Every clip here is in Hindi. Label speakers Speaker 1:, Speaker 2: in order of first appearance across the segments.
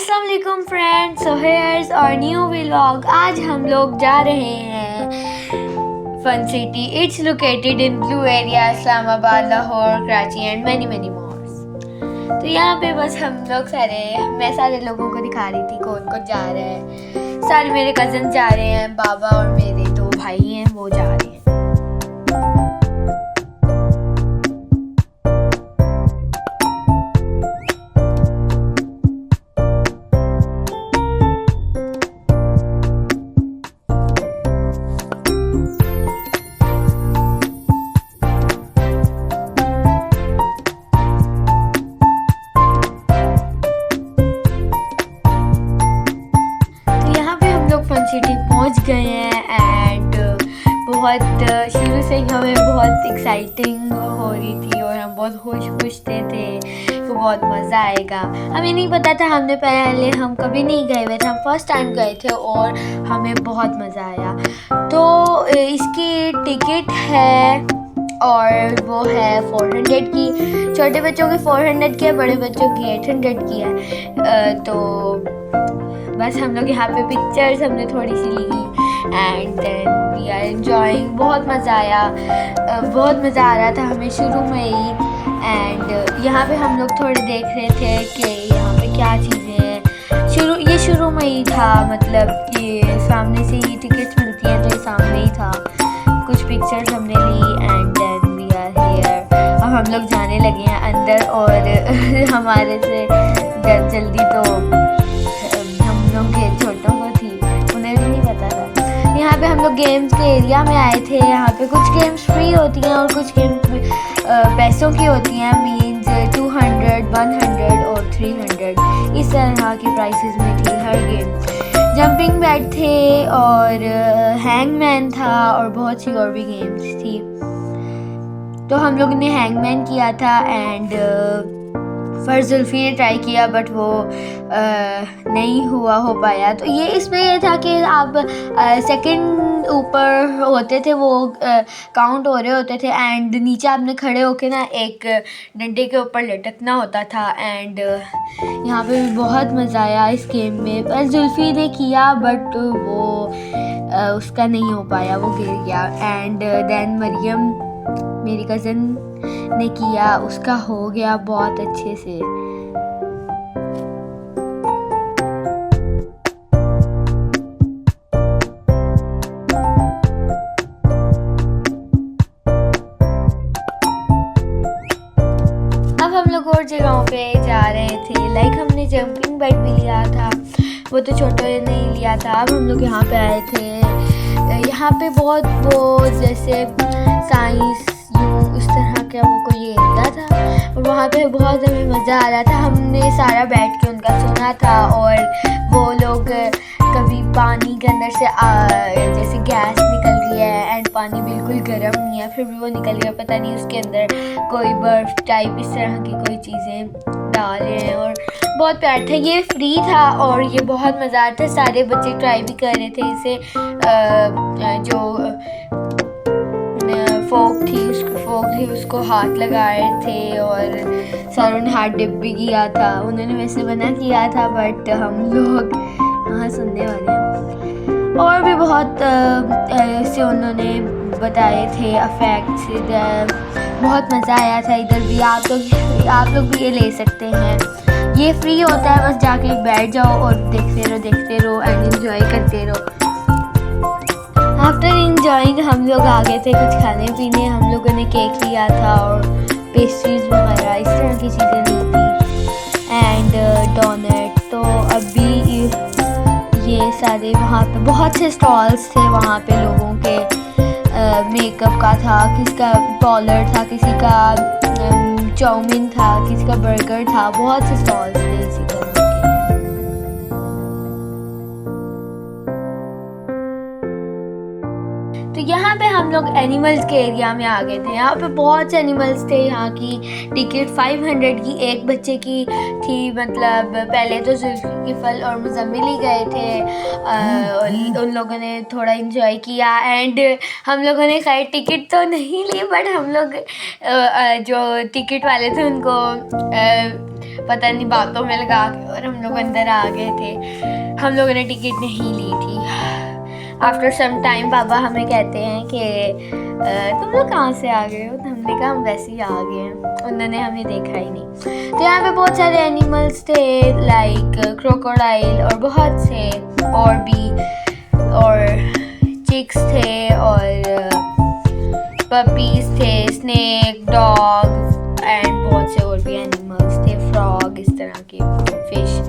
Speaker 1: अस्सलाम वालेकुम friends, so here's our new vlog. आज हम लोग जा रहे हैं fun city. It's located in Blue Area, Islamabad, Lahore, Karachi and many mores. तो यहाँ पे बस हम लोग मैं सारे लोगों को दिखा रही थी कौन कौन जा रहे हैं। सारे मेरे कज़न जा रहे हैं, बाबा और मेरे दो भाई हैं वो जा रहे हैं। फन सिटी पहुंच गए हैं एंड बहुत शुरू से ही हमें बहुत एक्साइटिंग हो रही थी और हम बहुत खुश थे कि बहुत मज़ा आएगा। हमें नहीं पता था, हम कभी नहीं गए हुए थे, हम फर्स्ट टाइम गए थे और हमें बहुत मज़ा आया। तो इसकी टिकट है और वो है 400 की। छोटे बच्चों की 400 की है, बड़े बच्चों की 800 की है। तो बस हम लोग यहाँ पे पिक्चर्स हमने थोड़ी सी ली and then we are enjoying. बहुत मज़ा आया, बहुत मज़ा आ रहा था हमें शुरू में ही। एंड यहाँ पे हम लोग थोड़े देख रहे थे कि यहाँ पे क्या चीज़ें हैं। ये शुरू में ही था, मतलब ये सामने से ही टिकट्स मिलती हैं, तो ये सामने ही था। कुछ पिक्चर्स हमने ली and then we are here. अब हम लोग जाने लगे हैं अंदर और हमारे से जल्दी तो के छोटों को थी, उन्हें भी नहीं पता था। यहाँ पे हम लोग गेम्स के एरिया में आए थे। यहाँ पे कुछ गेम्स फ्री होती हैं और कुछ गेम्स पैसों की होती हैं, मीन्स 200, 100 और 300 इस तरह की प्राइसेस में थी हर गेम। जंपिंग बेड थे और हैंगमैन था और बहुत सी और भी गेम्स थी। तो हम लोग ने हैंगमैन किया था एंड फर्स्ट जुल्फी ने ट्राई किया बट वो नहीं हो पाया। तो ये इसमें ये था कि आप सेकंड ऊपर होते थे, वो काउंट हो रहे होते थे एंड नीचे आपने खड़े होके ना एक डंडे के ऊपर लटकना होता था। एंड यहाँ पे भी बहुत मज़ा आया इस गेम में। बस जुल्फी ने किया बट वो उसका नहीं हो पाया, वो गिर गया। एंड देन मरियम मेरी कज़न ने किया, उसका हो गया बहुत अच्छे से। अब हम लोग और जगहों पे जा रहे थे, लाइक हमने जंपिंग बेड भी लिया था, वो तो छोटे नहीं लिया था। अब हम लोग यहाँ पे आए थे। यहाँ पे बहुत वो जैसे साइंस इस तरह का वो कोई एरिया था और वहाँ पे बहुत हमें मज़ा आ रहा था। हमने सारा बैठ के उनका सुना था और वो लोग कभी पानी के अंदर से जैसे गैस निकल रही है एंड पानी बिल्कुल गर्म नहीं है, फिर भी वो निकल गया, पता नहीं उसके अंदर कोई बर्फ़ टाइप इस तरह की कोई चीज़ें डाल रहे हैं और बहुत प्यार था। ये फ्री था और ये बहुत मज़ा आता था। सारे बच्चे ट्राई भी कर रहे थे इसे। जो फोक थी उसको हाथ लगा रहे थे और सारों ने हाथ डिप भी किया था। उन्होंने वैसे मना किया था बट हम लोग वहाँ सुनने वाले हैं। और भी बहुत से उन्होंने बताए थे अफेक्ट्स। बहुत मज़ा आया था इधर भी। आप लोग भी ये ले सकते हैं, ये फ्री होता है, बस जाके बैठ जाओ और देखते रहो एंड एंजॉय करते रहो। आफ्टर इंजॉइंग हम लोग आ गए थे कुछ खाने पीने। हम लोगों ने केक लिया था और पेस्ट्रीज वगैरह इस तरह की चीज़ें ली थी एंड डोनट। तो अभी ये सारे वहाँ पे बहुत से स्टॉल्स थे। वहाँ पे लोगों के मेकअप का था, किसी का पार्लर था, किसी का चाउमीन था, किसी का बर्गर था, बहुत से स्टॉल्स थे इसी तरह। तो यहाँ पे हम लोग एनिमल्स के एरिया में आ गए थे। यहाँ पे बहुत से एनिमल्स थे। यहाँ की टिकट 500 की एक बच्चे की थी। मतलब पहले तो जुल्फ़िफ़ल और मुज़म्मिल ही गए थे। उन लोगों ने थोड़ा इंजॉय किया एंड हम लोगों ने खैर टिकट तो नहीं ली, बट हम लोग जो टिकट वाले थे उनको पता नहीं बातों में लगा के और हम लोग अंदर आ गए थे। हम लोगों ने टिकट नहीं ली थी। आफ्टर सम टाइम पापा हमें कहते हैं कि तुम लोग कहाँ से आ गए हो, तो हमने कहा हम वैसे ही आ गए हैं, उन्होंने हमें देखा ही नहीं। तो यहाँ पे बहुत सारे एनिमल्स थे लाइक क्रोकोडाइल और बहुत से और भी, और चिक्स थे और पपीज थे, स्नेक, डॉग एंड बहुत से और भी एनिमल्स थे, फ्रॉग, इस तरह के फिश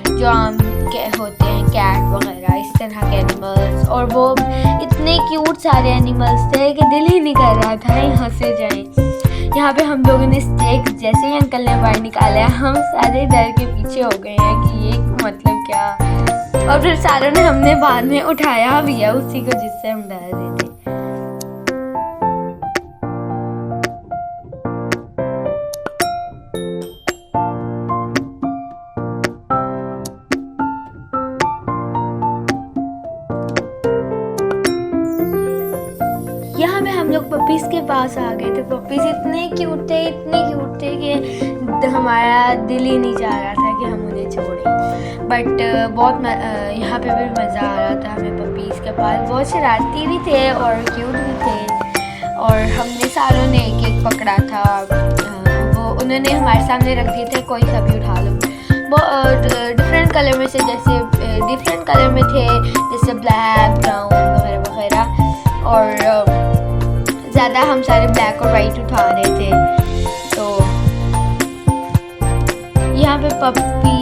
Speaker 1: जो आम के होते हैं, कैट वगैरह, इस तरह के एनिमल्स। और वो इतने क्यूट सारे एनिमल्स थे कि दिल ही नहीं कर रहा था यहाँ से जाएं। यहाँ पे हम लोगों ने स्टेक जैसे ही अंकल ने बाहर निकाला, हम सारे डर के पीछे हो गए हैं कि ये मतलब क्या। और फिर सारों ने हमने बाद में उठाया भी है उसी को जिससे हम डर रहे थे। यहाँ पे हम लोग पपीज़ के पास आ गए थे। पपीज़ इतने क्यूट थे कि हमारा दिल ही नहीं चाह रहा था कि हम उन्हें छोड़ें। बट बहुत यहाँ पे भी मज़ा आ रहा था हमें पपीज़ के पास। बहुत शरारती भी थे और क्यूट भी थे और हमने सारों ने एक एक पकड़ा था। वो उन्होंने हमारे सामने रख दिए थे, कोई सा भी उठा लो। वो डिफरेंट कलर में से, जैसे डिफरेंट कलर में थे, जैसे ब्लैक, ब्राउन वगैरह वगैरह। और ज़्यादा हम सारे ब्लैक और वाइट उठा रहे थे। तो यहाँ पे पपी